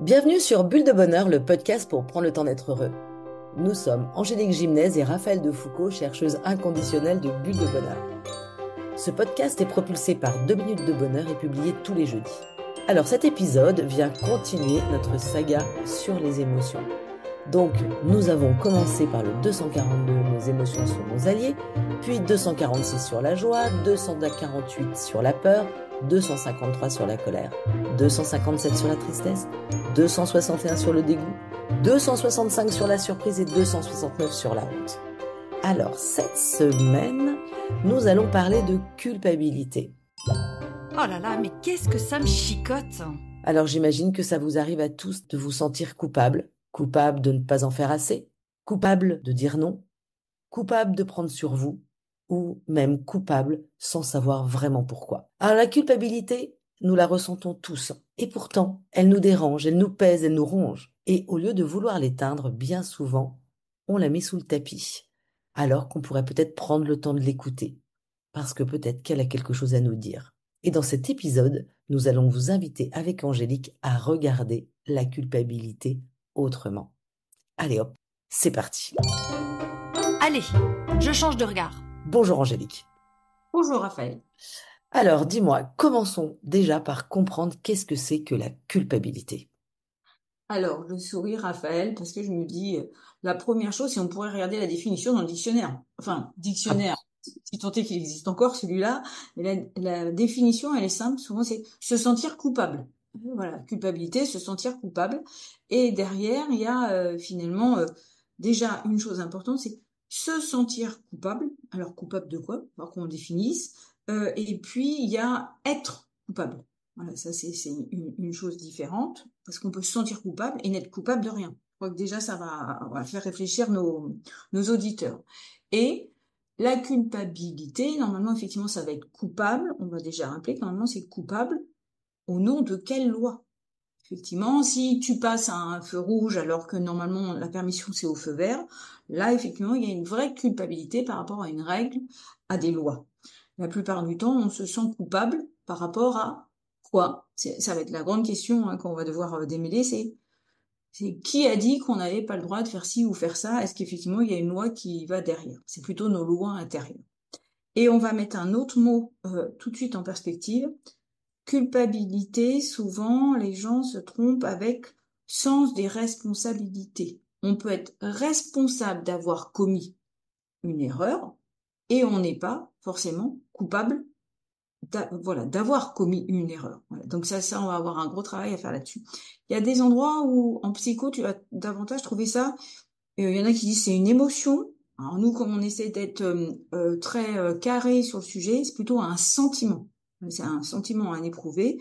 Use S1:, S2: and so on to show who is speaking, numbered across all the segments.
S1: Bienvenue sur Bulle de Bonheur, le podcast pour prendre le temps d'être heureux. Nous sommes Angélique Gimnez et Raphaël Defoucault, chercheuses inconditionnelles de Bulle de Bonheur. Ce podcast est propulsé par 2 minutes de bonheur et publié tous les jeudis. Alors cet épisode vient continuer notre saga sur les émotions. Donc nous avons commencé par le 242, nos émotions sont nos alliés, puis 246 sur la joie, 248 sur la peur, 253 sur la colère, 257 sur la tristesse, 261 sur le dégoût, 265 sur la surprise et 269 sur la honte. Alors cette semaine, nous allons parler de culpabilité.
S2: Oh là là, mais qu'est-ce que ça me chicote!
S1: Alors j'imagine que ça vous arrive à tous de vous sentir coupable, coupable de ne pas en faire assez, coupable de dire non, coupable de prendre sur vous, ou même coupable sans savoir vraiment pourquoi. Alors la culpabilité, nous la ressentons tous, et pourtant, elle nous dérange, elle nous pèse, elle nous ronge. Et au lieu de vouloir l'éteindre, bien souvent, on la met sous le tapis, alors qu'on pourrait peut-être prendre le temps de l'écouter, parce que peut-être qu'elle a quelque chose à nous dire. Et dans cet épisode, nous allons vous inviter avec Angélique à regarder la culpabilité autrement. Allez hop, c'est parti.
S2: Allez, je change de regard.
S1: Bonjour Angélique.
S3: Bonjour Raphaël.
S1: Alors, dis-moi, commençons déjà par comprendre qu'est-ce que c'est que la culpabilité.
S3: Alors, je souris Raphaël parce que je me dis, la première chose, si on pourrait regarder la définition dans le dictionnaire. Enfin,
S1: Ah,
S3: dictionnaire, si tant est qu'il existe encore celui-là, mais la définition, elle est simple, souvent c'est se sentir coupable. Voilà, culpabilité, se sentir coupable. Et derrière, il y a finalement déjà une chose importante, c'est se sentir coupable. Alors, coupable de quoi? Alors qu'on définisse. Et puis, il y a être coupable. Voilà, ça c'est une chose différente, parce qu'on peut se sentir coupable et n'être coupable de rien. Je crois que déjà ça va faire réfléchir nos auditeurs. Et la culpabilité, normalement, effectivement, ça va être coupable. On va déjà rappeler que normalement c'est coupable au nom de quelle loi? Effectivement, si tu passes à un feu rouge alors que normalement la permission c'est au feu vert, là effectivement il y a une vraie culpabilité par rapport à une règle, à des lois. La plupart du temps, on se sent coupable par rapport à quoi? Ça va être la grande question qu'on va devoir démêler, c'est qui a dit qu'on n'avait pas le droit de faire ci ou faire ça? Est-ce qu'effectivement il y a une loi qui va derrière? C'est plutôt nos lois intérieures. Et on va mettre un autre mot tout de suite en perspective. Culpabilité, souvent les gens se trompent avec sens des responsabilités. On peut être responsable d'avoir commis une erreur et on n'est pas forcément coupable d'avoir commis une erreur. Voilà. Donc ça, on va avoir un gros travail à faire là-dessus. Il y a des endroits où, en psycho, tu vas davantage trouver ça. Il y en a qui disent c'est une émotion. Alors nous, comme on essaie d'être très carré sur le sujet, c'est plutôt un sentiment. C'est un sentiment à éprouver.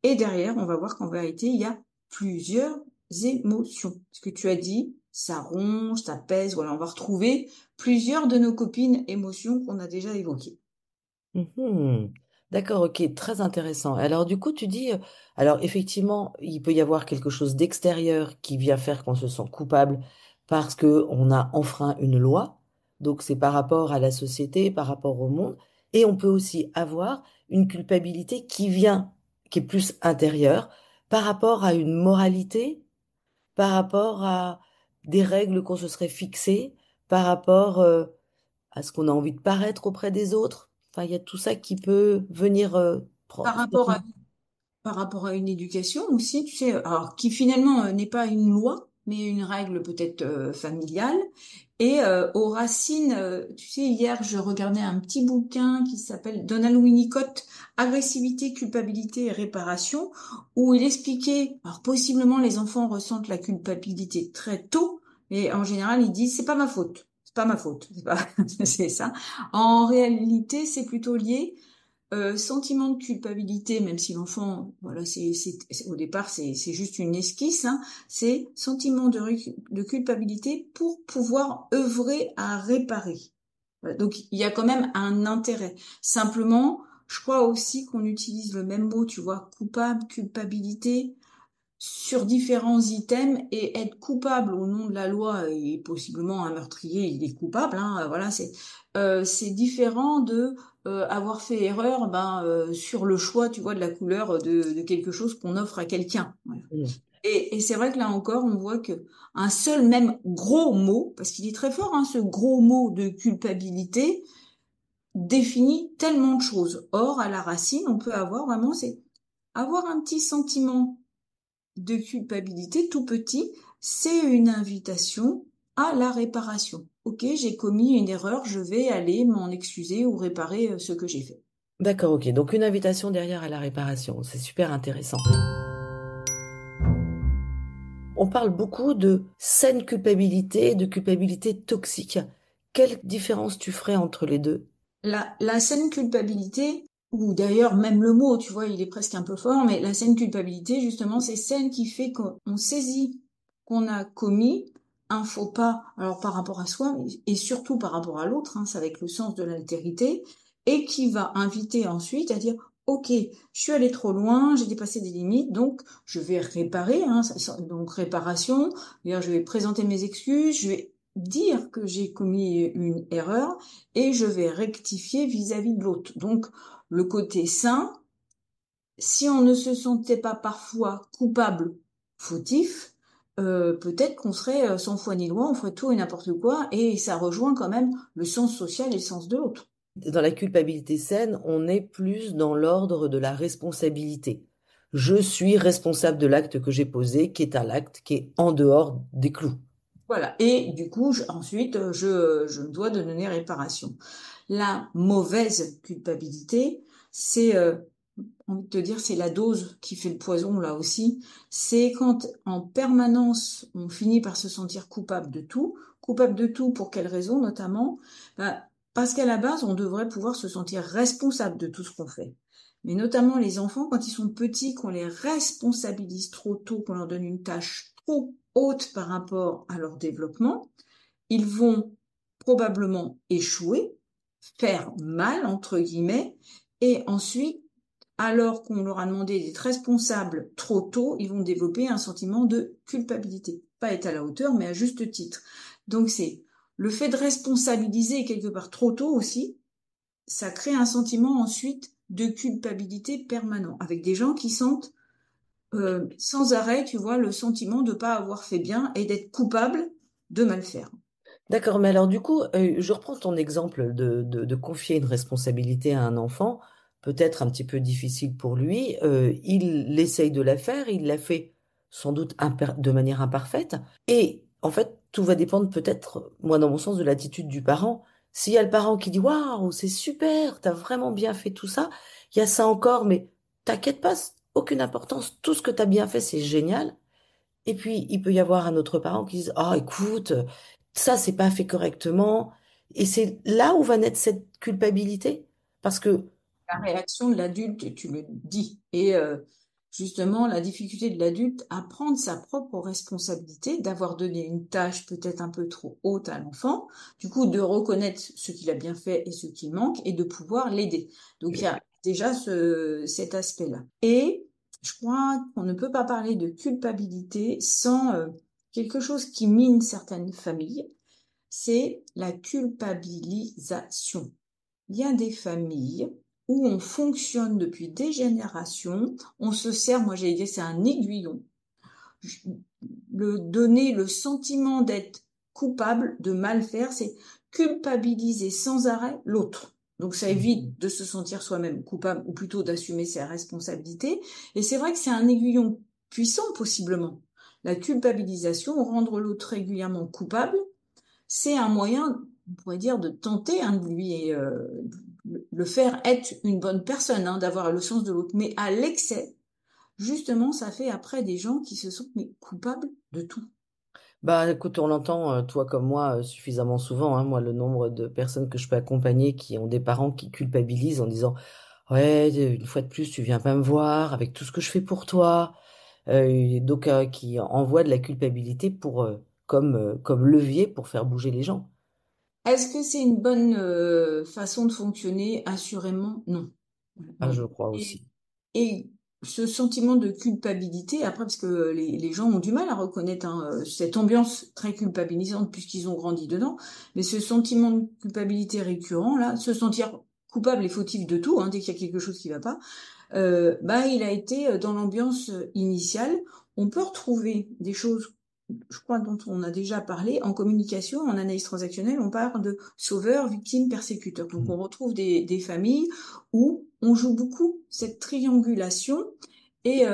S3: Et derrière, on va voir qu'en vérité, il y a plusieurs émotions. Ce que tu as dit, ça ronge, ça pèse. Voilà, on va retrouver plusieurs de nos copines émotions qu'on a déjà évoquées.
S1: mhm. D'accord, ok, très intéressant. Alors du coup, tu dis, alors effectivement, il peut y avoir quelque chose d'extérieur qui vient faire qu'on se sent coupable parce que on a enfreint une loi. Donc c'est par rapport à la société, par rapport au monde. Et on peut aussi avoir une culpabilité qui vient, qui est plus intérieure, par rapport à une moralité, par rapport à des règles qu'on se serait fixées, par rapport à ce qu'on a envie de paraître auprès des autres. Enfin, il y a tout ça qui peut venir
S3: Par rapport à une éducation aussi, tu sais, alors qui finalement n'est pas une loi, mais une règle peut-être familiale. Et aux racines, tu sais, hier je regardais un petit bouquin qui s'appelle Donald Winnicott, Agressivité, culpabilité et réparation, où il expliquait, alors possiblement les enfants ressentent la culpabilité très tôt, mais en général ils disent c'est pas ma faute, c'est pas ma faute, c'est pas, c'est ça. En réalité, c'est plutôt lié sentiment de culpabilité, même si l'enfant, voilà, au départ, c'est juste une esquisse, hein, c'est sentiment de culpabilité pour pouvoir œuvrer à réparer. Voilà, donc, il y a quand même un intérêt. Simplement, je crois aussi qu'on utilise le même mot, tu vois, coupable, culpabilité, sur différents items et être coupable au nom de la loi et possiblement un meurtrier, il est coupable, hein, voilà, c'est différent de avoir fait erreur sur le choix, tu vois, de la couleur de quelque chose qu'on offre à quelqu'un. Voilà.
S1: Mm.
S3: Et c'est vrai que là encore, on voit que un seul même gros mot, parce qu'il est très fort, hein, ce gros mot de culpabilité, définit tellement de choses. Or, à la racine, on peut avoir vraiment, c'est avoir un petit sentiment de culpabilité tout petit, c'est une invitation à la réparation. Ok, j'ai commis une erreur, je vais aller m'en excuser ou réparer ce que j'ai fait.
S1: D'accord, ok. Donc une invitation derrière à la réparation. C'est super intéressant. On parle beaucoup de saine culpabilité et de culpabilité toxique. Quelle différence tu ferais entre les deux?
S3: La saine culpabilité, ou d'ailleurs même le mot, tu vois, il est presque un peu fort, mais la saine culpabilité, justement, c'est celle qui fait qu'on saisit qu'on a commis un faux pas, alors par rapport à soi, et surtout par rapport à l'autre, hein, c'est avec le sens de l'altérité, et qui va inviter ensuite à dire, OK, je suis allé trop loin, j'ai dépassé des limites, donc je vais réparer, hein, donc réparation, c'est-à-dire je vais présenter mes excuses, je vais dire que j'ai commis une erreur, et je vais rectifier vis-à-vis de l'autre. Donc, le côté sain, si on ne se sentait pas parfois coupable, fautif, peut-être qu'on serait sans foi ni loi, on ferait tout et n'importe quoi, et ça rejoint quand même le sens social et le sens de l'autre.
S1: Dans la culpabilité saine, on est plus dans l'ordre de la responsabilité. Je suis responsable de l'acte que j'ai posé, qui est un acte qui est en dehors des clous.
S3: Voilà. Et du coup, ensuite, je me dois de donner réparation. La mauvaise culpabilité, c'est envie de te dire, c'est la dose qui fait le poison là aussi. C'est quand en permanence on finit par se sentir coupable de tout. Coupable de tout pour quelle raison notamment? Bah, parce qu'à la base, on devrait pouvoir se sentir responsable de tout ce qu'on fait. Mais notamment les enfants, quand ils sont petits, qu'on les responsabilise trop tôt, qu'on leur donne une tâche trop haute par rapport à leur développement, ils vont probablement échouer, faire mal, entre guillemets, et ensuite alors qu'on leur a demandé d'être responsables trop tôt, ils vont développer un sentiment de culpabilité. Pas être à la hauteur, mais à juste titre. Donc c'est le fait de responsabiliser quelque part trop tôt aussi, ça crée un sentiment ensuite de culpabilité permanent, avec des gens qui sentent sans arrêt, tu vois, le sentiment de ne pas avoir fait bien et d'être coupable de mal faire.
S1: D'accord, mais alors du coup, je reprends ton exemple de confier une responsabilité à un enfant, peut-être un petit peu difficile pour lui. Il essaye de la faire, il l'a fait sans doute de manière imparfaite. Et en fait, tout va dépendre peut-être, moi dans mon sens, de l'attitude du parent. S'il y a le parent qui dit, waouh, c'est super, t'as vraiment bien fait tout ça, il y a ça encore, mais t'inquiète pas, aucune importance, tout ce que t'as bien fait, c'est génial. Et puis, il peut y avoir un autre parent qui dit, ah, écoute, ça, c'est pas fait correctement. Et c'est là où va naître cette culpabilité. Parce que,
S3: La réaction de l'adulte, tu le dis. Et justement, la difficulté de l'adulte à prendre sa propre responsabilité, d'avoir donné une tâche peut-être un peu trop haute à l'enfant, du coup de reconnaître ce qu'il a bien fait et ce qui manque, et de pouvoir l'aider. Donc il y a déjà cet aspect-là. Et je crois qu'on ne peut pas parler de culpabilité sans quelque chose qui mine certaines familles, c'est la culpabilisation. Il y a des familles où on fonctionne depuis des générations, on se sert, moi j'ai dit c'est un aiguillon, le donner le sentiment d'être coupable, de mal faire, c'est culpabiliser sans arrêt l'autre. Donc ça évite de se sentir soi-même coupable ou plutôt d'assumer ses responsabilités. Et c'est vrai que c'est un aiguillon puissant possiblement. La culpabilisation, rendre l'autre régulièrement coupable, c'est un moyen, on pourrait dire, de tenter hein, de lui le faire être une bonne personne, hein, d'avoir le sens de l'autre. Mais à l'excès, justement, ça fait après des gens qui se sentent mais, coupables de tout.
S1: bah, écoute, on l'entend, toi comme moi, suffisamment souvent, hein, moi, le nombre de personnes que je peux accompagner qui ont des parents qui culpabilisent en disant, ouais, une fois de plus, tu viens pas me voir avec tout ce que je fais pour toi. Donc, qui envoient de la culpabilité pour, comme levier pour faire bouger les gens.
S3: Est-ce que c'est une bonne façon de fonctionner? Assurément, non.
S1: Ah,
S3: Non.
S1: je crois
S3: Et,
S1: aussi.
S3: et ce sentiment de culpabilité, après, parce que les gens ont du mal à reconnaître hein, cette ambiance très culpabilisante puisqu'ils ont grandi dedans, mais ce sentiment de culpabilité récurrent, là, se sentir coupable et fautif de tout, hein, dès qu'il y a quelque chose qui va pas, bah, il a été dans l'ambiance initiale on peut retrouver des choses, je crois, dont on a déjà parlé en communication, en analyse transactionnelle, on parle de sauveur, victime, persécuteur. Donc on retrouve des familles où on joue beaucoup cette triangulation et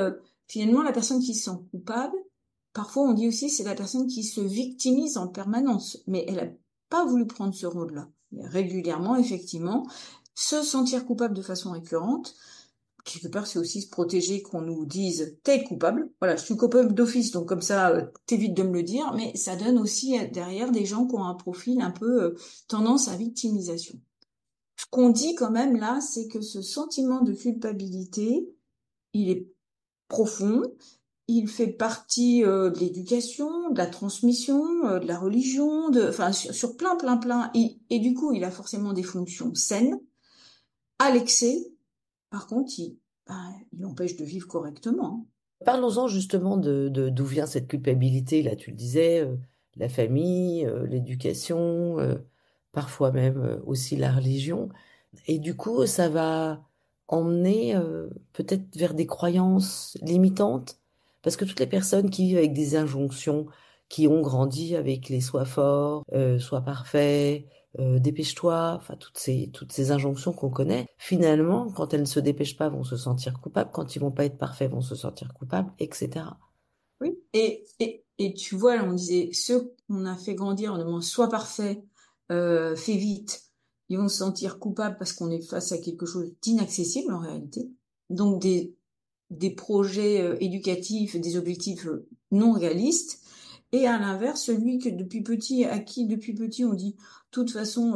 S3: finalement la personne qui se sent coupable, parfois on dit aussi c'est la personne qui se victimise en permanence, mais elle n'a pas voulu prendre ce rôle-là. Régulièrement, effectivement, se sentir coupable de façon récurrente, quelque part, c'est aussi se protéger qu'on nous dise t'es coupable. Voilà, je suis coupable d'office, donc comme ça, t'évites de me le dire, mais ça donne aussi derrière des gens qui ont un profil un peu tendance à victimisation. Ce qu'on dit quand même là, c'est que ce sentiment de culpabilité, il est profond, il fait partie de l'éducation, de la transmission, de la religion, enfin sur plein, et du coup, il a forcément des fonctions saines. À l'excès, par contre, il empêche de vivre correctement.
S1: Parlons-en justement d'où vient cette culpabilité. Là, tu le disais, la famille, l'éducation, parfois même aussi la religion. Et du coup, ça va emmener peut-être vers des croyances limitantes, parce que toutes les personnes qui vivent avec des injonctions, qui ont grandi avec les sois fort, sois parfait, dépêche-toi, enfin toutes ces injonctions qu'on connaît, finalement, quand elles ne se dépêchent pas, vont se sentir coupables, quand ils vont pas être parfaits, vont se sentir coupables, etc.
S3: Oui. Et tu vois, là, on disait, ceux qu'on a fait grandir en demandant sois parfait, fais vite, ils vont se sentir coupables parce qu'on est face à quelque chose d'inaccessible en réalité. Donc des projets éducatifs, des objectifs non réalistes. Et à l'inverse, celui que depuis petit, à qui depuis petit on dit, de toute façon,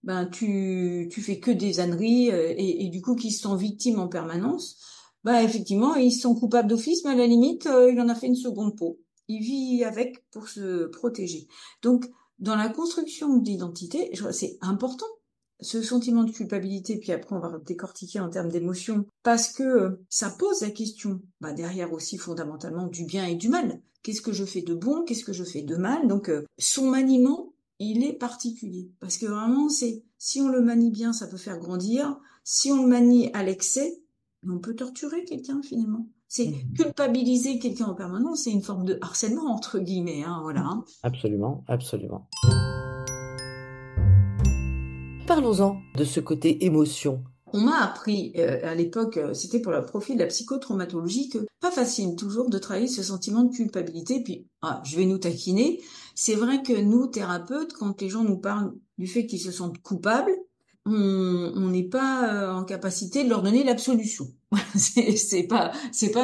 S3: ben tu fais que des âneries et du coup qui se sent victime en permanence. Bah effectivement, ils sont coupables d'office, mais à la limite, il en a fait une seconde peau. Il vit avec pour se protéger. Donc, dans la construction d'identité, c'est important, ce sentiment de culpabilité, puis après on va décortiquer en termes d'émotion, parce que ça pose la question, bah, derrière aussi fondamentalement du bien et du mal. Qu'est-ce que je fais de bon, qu'est-ce que je fais de mal? Donc, son maniement, il est particulier. Parce que vraiment, si on le manie bien, ça peut faire grandir. Si on le manie à l'excès, on peut torturer quelqu'un finalement. C'est culpabiliser quelqu'un en permanence, c'est une forme de harcèlement entre guillemets, hein, voilà. Hein.
S1: Absolument, absolument. Parlons-en de ce côté émotion.
S3: On m'a appris à l'époque, c'était pour le profil de la psychotraumatologie, que pas facile toujours de travailler ce sentiment de culpabilité. Puis, je vais nous taquiner. C'est vrai que nous, thérapeutes, quand les gens nous parlent du fait qu'ils se sentent coupables, on n'est pas en capacité de leur donner l'absolution. C'est pas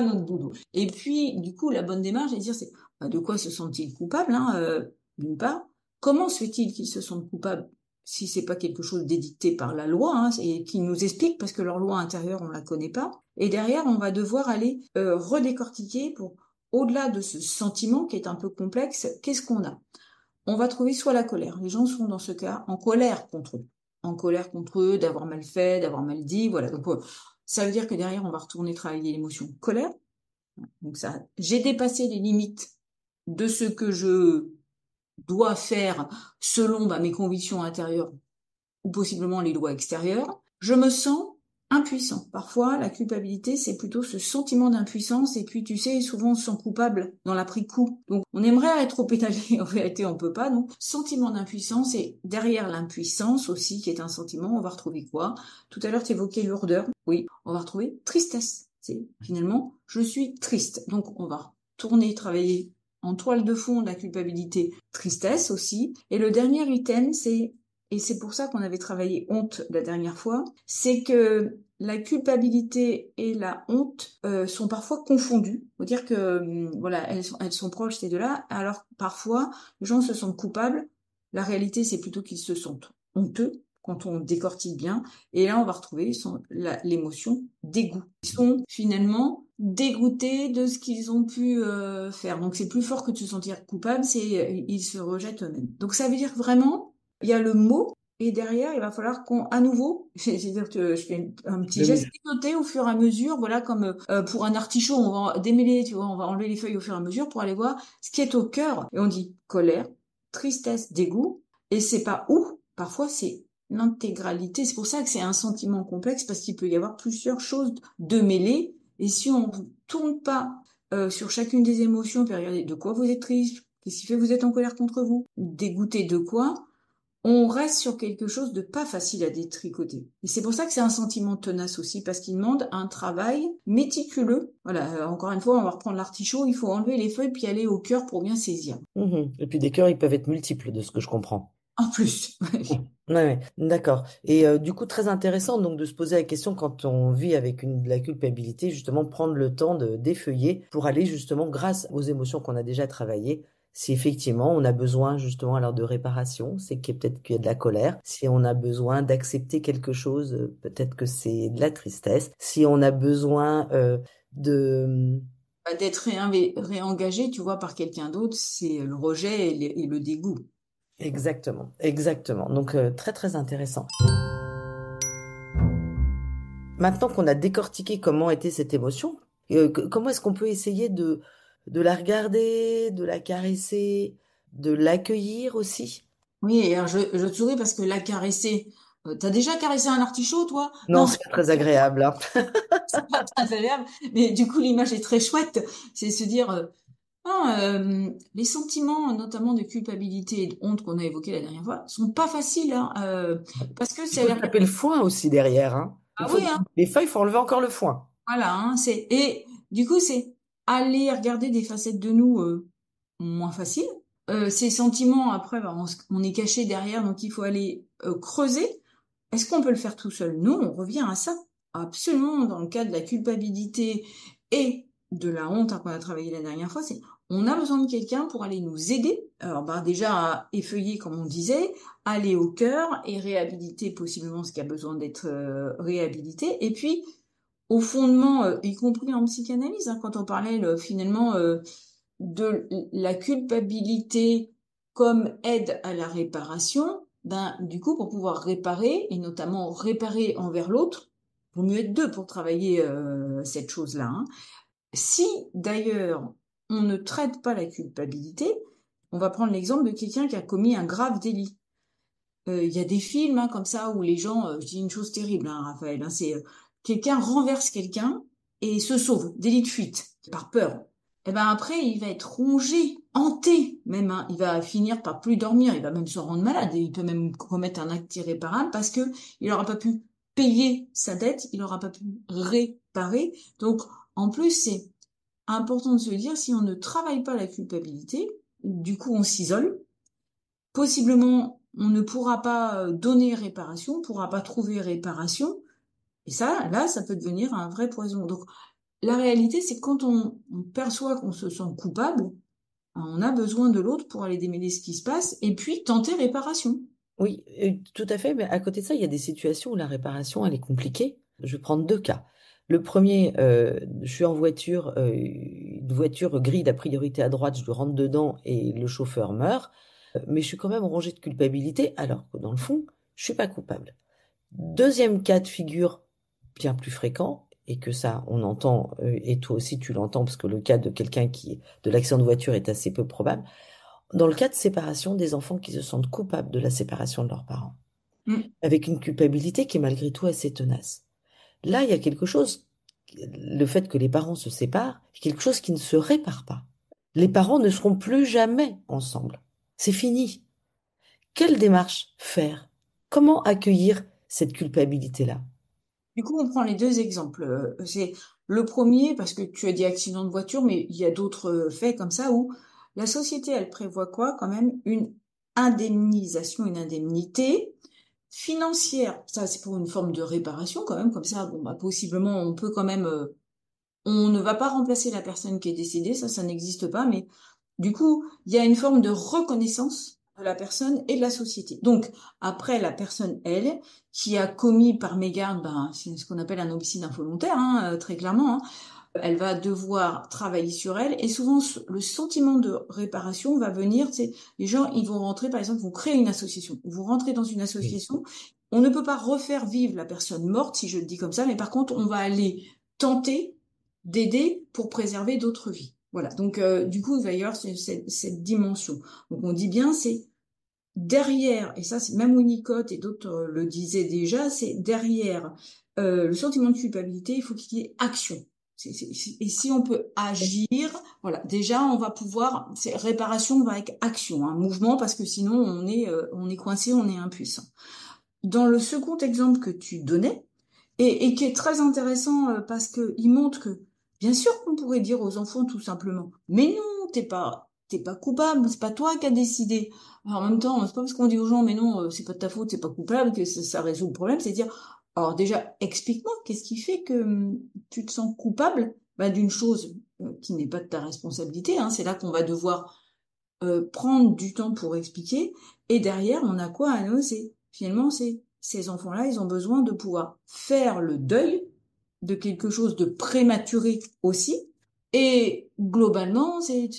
S3: notre boulot. Et puis, du coup, la bonne démarche, c'est de dire, de quoi se sentent-ils coupables, hein, d'une part. Comment se fait-il qu'ils se sentent coupables si c'est pas quelque chose d'édicté par la loi, hein, et qui nous explique parce que leur loi intérieure, on la connaît pas. Et derrière, on va devoir aller redécortiquer pour, au-delà de ce sentiment qui est un peu complexe, qu'est-ce qu'on a? On va trouver soit la colère. Les gens sont dans ce cas en colère contre eux. En colère contre eux, d'avoir mal fait, d'avoir mal dit, voilà. Donc, ça veut dire que derrière, on va retourner travailler l'émotion colère. Donc ça, j'ai dépassé les limites de ce que je dois faire selon mes convictions intérieures ou possiblement les lois extérieures. Je me sens impuissant. Parfois, la culpabilité, c'est plutôt ce sentiment d'impuissance. Et puis, tu sais, souvent, on se sent coupable dans l'après-coup. Donc, on aimerait être au pétalier. En réalité, on peut pas. Donc, sentiment d'impuissance. Et derrière l'impuissance aussi, qui est un sentiment, on va retrouver quoi? Tout à l'heure, tu évoquais lourdeur. Oui, on va retrouver tristesse. C'est finalement, je suis triste. Donc, on va tourner, travailler en toile de fond de la culpabilité, tristesse aussi. Et le dernier item, et c'est pour ça qu'on avait travaillé honte la dernière fois, c'est que la culpabilité et la honte sont parfois confondues. Faut dire que voilà, elles sont proches ces deux-là. Alors parfois, les gens se sentent coupables. La réalité, c'est plutôt qu'ils se sentent honteux quand on décortique bien. Et là, on va retrouver l'émotion dégoût. Ils sont finalement dégoûtés de ce qu'ils ont pu faire. Donc c'est plus fort que de se sentir coupable, ils se rejettent eux-mêmes. Donc ça veut dire vraiment il y a le mot, et derrière, il va falloir à nouveau, c'est-à-dire que je fais un petit geste, noter au fur et à mesure, voilà, comme pour un artichaut, on va démêler, tu vois, on va enlever les feuilles au fur et à mesure pour aller voir ce qui est au cœur. Et on dit colère, tristesse, dégoût, et c'est pas où, parfois c'est l'intégralité. C'est pour ça que c'est un sentiment complexe, parce qu'il peut y avoir plusieurs choses de mêlées, et si on ne tourne pas sur chacune des émotions, puis regarder de quoi vous êtes triste, qu'est-ce qui fait que vous êtes en colère contre vous, dégoûté de quoi, on reste sur quelque chose de pas facile à détricoter. Et c'est pour ça que c'est un sentiment tenace aussi, parce qu'il demande un travail méticuleux. Voilà, encore une fois, on va reprendre l'artichaut, il faut enlever les feuilles puis aller au cœur pour bien saisir.
S1: Mhm. Et puis des cœurs, ils peuvent être multiples, de ce que je comprends.
S3: En plus.
S1: Ouais, ouais, d'accord. Et du coup, très intéressant donc de se poser la question quand on vit avec de la culpabilité, justement prendre le temps de d'effeuiller pour aller justement, grâce aux émotions qu'on a déjà travaillées, si effectivement on a besoin justement alors de réparation, c'est qu'il y a peut-être qu'il y a de la colère. Si on a besoin d'accepter quelque chose, peut-être que c'est de la tristesse. Si on a besoin de
S3: D'être réengagé, tu vois, par quelqu'un d'autre, c'est le rejet et le dégoût.
S1: exactement, exactement. Donc très très intéressant. Maintenant qu'on a décortiqué comment était cette émotion, comment est-ce qu'on peut essayer de la regarder, de la caresser, de l'accueillir aussi?
S3: Oui, et alors je te souris parce que la caresser, t'as déjà caressé un artichaut, toi?
S1: Non,
S3: Non,
S1: c'est pas très agréable, hein.
S3: c'est pas très agréable, mais du coup l'image est très chouette. C'est se dire, les sentiments, notamment de culpabilité et de honte qu'on a évoqués la dernière fois, sont pas faciles, hein, parce que
S1: Il
S3: c'est
S1: faut taper le foin aussi derrière, hein. Une
S3: ah
S1: fois
S3: oui,
S1: que
S3: hein,
S1: les feuilles, il faut enlever encore le foin.
S3: voilà, hein, et du coup c'est aller regarder des facettes de nous moins faciles. Ces sentiments, après, bah, on est caché derrière, donc il faut aller creuser. Est-ce qu'on peut le faire tout seul? Non, on revient à ça. Absolument, dans le cas de la culpabilité et de la honte qu'on a travaillé la dernière fois, c'est on a besoin de quelqu'un pour aller nous aider. Alors bah, déjà à effeuiller, comme on disait, aller au cœur et réhabiliter possiblement ce qui a besoin d'être réhabilité. Et puis au fondement, y compris en psychanalyse, hein, quand on parlait finalement de la culpabilité comme aide à la réparation, ben, du coup, pour pouvoir réparer, et notamment réparer envers l'autre, vaut mieux être deux pour travailler cette chose-là, hein. Si d'ailleurs on ne traite pas la culpabilité, on va prendre l'exemple de quelqu'un qui a commis un grave délit. Il y a des films hein, comme ça où les gens, je dis une chose terrible, hein, Raphaël, hein, c'est quelqu'un renverse quelqu'un et se sauve, délit de fuite, par peur. Et ben après, il va être rongé, hanté même, hein. Il va finir par plus dormir, il va même se rendre malade, et il peut même commettre un acte irréparable parce que il n'aura pas pu payer sa dette, il n'aura pas pu réparer. Donc, en plus, c'est important de se dire, si on ne travaille pas la culpabilité, du coup, on s'isole. Possiblement, on ne pourra pas donner réparation, on ne pourra pas trouver réparation. Et ça, là, ça peut devenir un vrai poison. Donc, la réalité, c'est que quand on perçoit qu'on se sent coupable, on a besoin de l'autre pour aller démêler ce qui se passe et puis tenter réparation.
S1: Oui, tout à fait, mais à côté de ça, il y a des situations où la réparation, elle est compliquée. Je vais prendre deux cas. Le premier, je suis en voiture, une voiture grille la priorité à droite, je rentre dedans et le chauffeur meurt, mais je suis quand même rongée de culpabilité, alors que dans le fond, je suis pas coupable. Deuxième cas de figure, bien plus fréquent, et que ça, on entend, et toi aussi tu l'entends, parce que le cas de quelqu'un qui, de l'accident de voiture est assez peu probable, dans le cas de séparation des enfants qui se sentent coupables de la séparation de leurs parents,
S3: Mm.
S1: avec une culpabilité qui est malgré tout assez tenace. Là, il y a quelque chose, le fait que les parents se séparent, quelque chose qui ne se répare pas. Les parents ne seront plus jamais ensemble. C'est fini. Quelle démarche faire? Comment accueillir cette culpabilité-là?
S3: Du coup, on prend les deux exemples. C'est le premier, parce que tu as dit accident de voiture, mais il y a d'autres faits comme ça où la société, elle prévoit quoi? Quand même une indemnisation, une indemnité financière. Ça, c'est pour une forme de réparation quand même. Comme ça, bon, bah, possiblement, on peut quand même on ne va pas remplacer la personne qui est décédée, ça n'existe pas, mais du coup, il y a une forme de reconnaissance de la personne et de la société. Donc, après, la personne, elle, qui a commis par mégarde, ben, c'est ce qu'on appelle un homicide involontaire, hein, très clairement, hein, elle va devoir travailler sur elle, et souvent, le sentiment de réparation va venir, c'est, les gens, ils vont rentrer, par exemple, vont créer une association. Vous rentrez dans une
S1: Oui.
S3: association, on ne peut pas refaire vivre la personne morte, si je le dis comme ça, mais par contre, on va aller tenter d'aider pour préserver d'autres vies. Voilà. Donc, du coup, il va y avoir cette dimension. Donc, on dit bien, c'est derrière, et ça, c'est même Winnicott et d'autres le disaient déjà, c'est derrière le sentiment de culpabilité, il faut qu'il y ait action. Et si on peut agir, voilà, déjà on va pouvoir, réparation va avec action, mouvement, parce que sinon on est coincé, on est impuissant. Dans le second exemple que tu donnais, et qui est très intéressant parce que il montre que, bien sûr qu'on pourrait dire aux enfants tout simplement, mais non, t'es pas coupable, c'est pas toi qui as décidé. Alors, en même temps, c'est pas parce qu'on dit aux gens, mais non, c'est pas de ta faute, c'est pas coupable, que ça résout le problème, c'est dire, alors déjà, explique-moi, qu'est-ce qui fait que tu te sens coupable d'une chose qui n'est pas de ta responsabilité, c'est là qu'on va devoir prendre du temps pour expliquer, et derrière, on a quoi à nous? Finalement, ces enfants-là, ils ont besoin de pouvoir faire le deuil de quelque chose de prématuré aussi, et globalement, c'est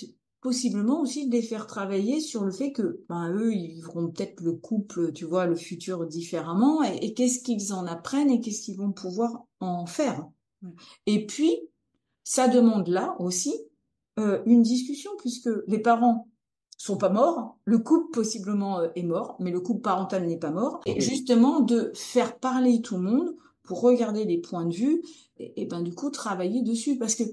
S3: possiblement aussi de les faire travailler sur le fait que, eux, ils vivront peut-être le couple, tu vois, le futur différemment, et qu'est-ce qu'ils en apprennent et qu'est-ce qu'ils vont pouvoir en faire. Et puis, ça demande là aussi une discussion, puisque les parents sont pas morts, le couple possiblement est mort, mais le couple parental n'est pas mort, et justement de faire parler tout le monde pour regarder les points de vue, et ben du coup travailler dessus, parce que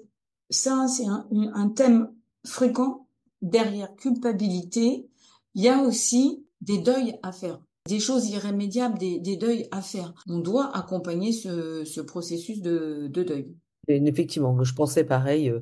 S3: ça c'est un thème fréquent. Derrière culpabilité, il y a aussi des deuils à faire, des choses irrémédiables, des deuils à faire. On doit accompagner ce processus de deuil.
S1: Et effectivement, je pensais pareil,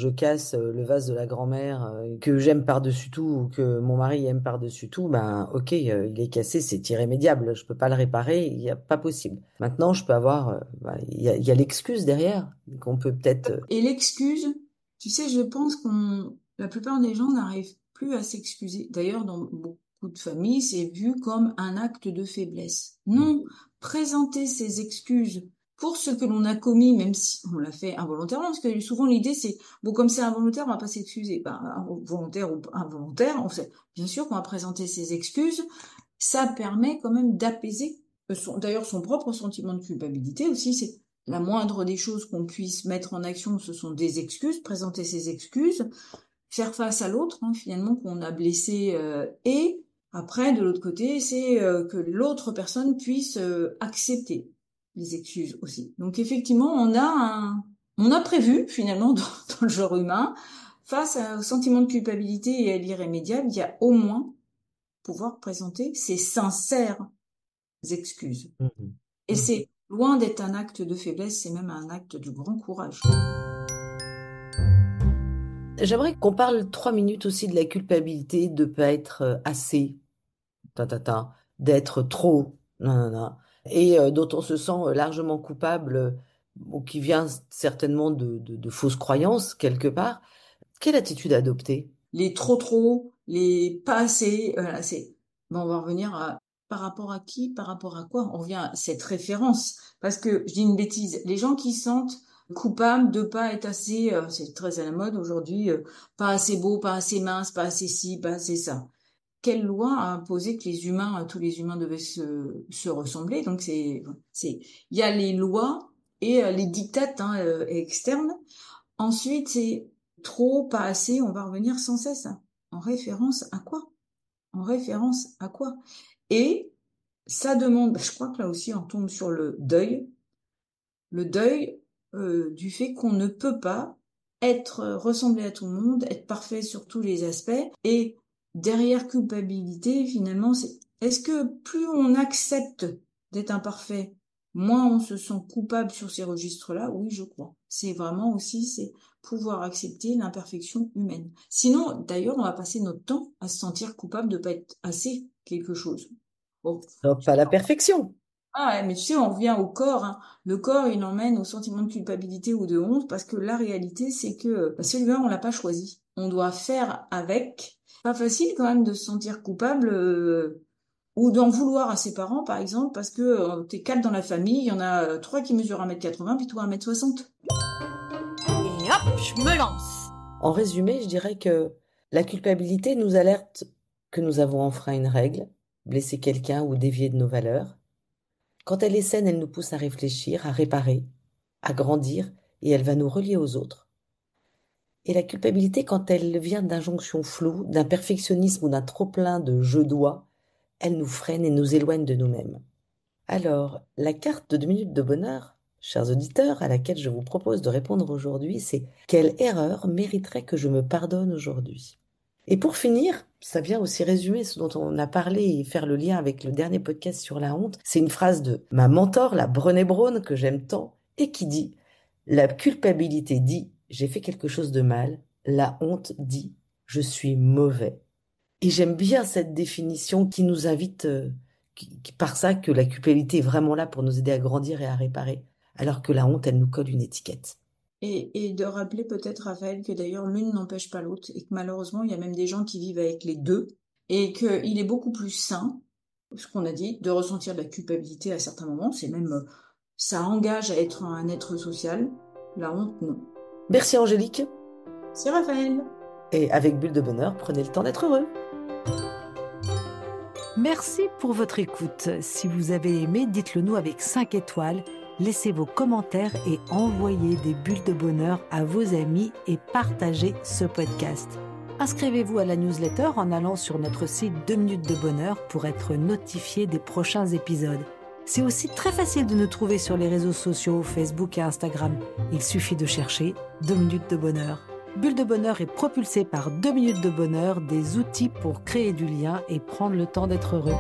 S1: je casse le vase de la grand-mère que j'aime par-dessus tout ou que mon mari aime par-dessus tout, ben ok, il est cassé, c'est irrémédiable, je peux pas le réparer, il n'y a pas possible. Maintenant, je peux avoir, il y a l'excuse derrière qu'on peut peut-être.
S3: Et l'excuse, tu sais, je pense la plupart des gens n'arrivent plus à s'excuser. D'ailleurs, dans beaucoup de familles, c'est vu comme un acte de faiblesse. Non, présenter ses excuses pour ce que l'on a commis, même si on l'a fait involontairement, parce que souvent l'idée c'est, bon, comme c'est involontaire, on va pas s'excuser. Volontaire ou involontaire, bien sûr qu'on va présenter ses excuses. Ça permet quand même d'apaiser, d'ailleurs, son propre sentiment de culpabilité aussi. C'est la moindre des choses qu'on puisse mettre en action, ce sont des excuses, présenter ses excuses, faire face à l'autre, finalement, qu'on a blessé, et après, de l'autre côté, c'est que l'autre personne puisse accepter les excuses aussi. Donc effectivement, on a prévu finalement dans le genre humain, face au sentiment de culpabilité et à l'irrémédiable, il y a au moins pouvoir présenter ses sincères excuses.
S1: Mhm.
S3: Et c'est loin d'être un acte de faiblesse, c'est même un acte de grand courage.
S1: J'aimerais qu'on parle 3 minutes aussi de la culpabilité de pas être assez, ta, ta, ta, d'être trop, nanana, et dont on se sent largement coupable, ou qui vient certainement de fausses croyances quelque part. Quelle attitude adopter?
S3: Les trop, les pas assez, voilà, on va revenir à par rapport à qui, par rapport à quoi? On revient à cette référence. Parce que, je dis une bêtise, les gens qui se sentent coupables de pas être assez, c'est très à la mode aujourd'hui, pas assez beau, pas assez mince, pas assez ci, pas assez ça. Quelle loi a imposé que les humains, tous les humains devaient se ressembler? Donc il y a les lois et les dictates externes. Ensuite, c'est trop, pas assez, on va revenir sans cesse. En référence à quoi? En référence à quoi? Et ça demande, je crois que là aussi on tombe sur le deuil du fait qu'on ne peut pas être ressemblé à tout le monde, être parfait sur tous les aspects. Et derrière culpabilité, finalement, est-ce que plus on accepte d'être imparfait, moins on se sent coupable sur ces registres-là? Oui, je crois. C'est vraiment aussi, c'est pouvoir accepter l'imperfection humaine. Sinon, d'ailleurs, on va passer notre temps à se sentir coupable de pas être assez quelque chose. Bon.
S1: Non, pas la perfection.
S3: Ah ouais, mais tu sais, on revient au corps, hein. Le corps, il emmène au sentiment de culpabilité ou de honte parce que la réalité, c'est que celui-là, on l'a pas choisi. On doit faire avec. Pas facile quand même de se sentir coupable ou d'en vouloir à ses parents, par exemple, parce que t'es quatre dans la famille, il y en a trois qui mesurent 1,80 m, puis toi 1,60 m.
S2: Et hop, je me lance.
S1: En résumé, je dirais que la culpabilité nous alerte que nous avons enfreint une règle, blessé quelqu'un ou dévié de nos valeurs. Quand elle est saine, elle nous pousse à réfléchir, à réparer, à grandir, et elle va nous relier aux autres. Et la culpabilité, quand elle vient d'injonctions floues, d'un perfectionnisme ou d'un trop-plein de je dois, elle nous freine et nous éloigne de nous-mêmes. Alors, la carte de 2 minutes de bonheur, chers auditeurs, à laquelle je vous propose de répondre aujourd'hui, c'est: quelle erreur mériterait que je me pardonne aujourd'hui? Et pour finir, ça vient aussi résumer ce dont on a parlé et faire le lien avec le dernier podcast sur la honte. C'est une phrase de ma mentor, la Brené Brown, que j'aime tant, et qui dit: la culpabilité dit j'ai fait quelque chose de mal, la honte dit je suis mauvais. Et j'aime bien cette définition qui nous invite, par ça, que la culpabilité est vraiment là pour nous aider à grandir et à réparer, alors que la honte, elle nous colle une étiquette.
S3: Et de rappeler peut-être, Raphaël, que d'ailleurs l'une n'empêche pas l'autre et que malheureusement, il y a même des gens qui vivent avec les deux et qu'il est beaucoup plus sain, ce qu'on a dit, de ressentir de la culpabilité à certains moments. C'est même, ça engage à être un être social. La honte, non.
S1: Merci Angélique.
S3: C'est Raphaël.
S1: Et avec Bulle de Bonheur, prenez le temps d'être heureux.
S2: Merci pour votre écoute. Si vous avez aimé, dites-le nous avec 5 étoiles. Laissez vos commentaires et envoyez des bulles de bonheur à vos amis et partagez ce podcast. Inscrivez-vous à la newsletter en allant sur notre site 2 minutes de bonheur pour être notifié des prochains épisodes. C'est aussi très facile de nous trouver sur les réseaux sociaux, Facebook et Instagram. Il suffit de chercher 2 minutes de bonheur. Bulle de bonheur est propulsée par 2 minutes de bonheur, des outils pour créer du lien et prendre le temps d'être heureux.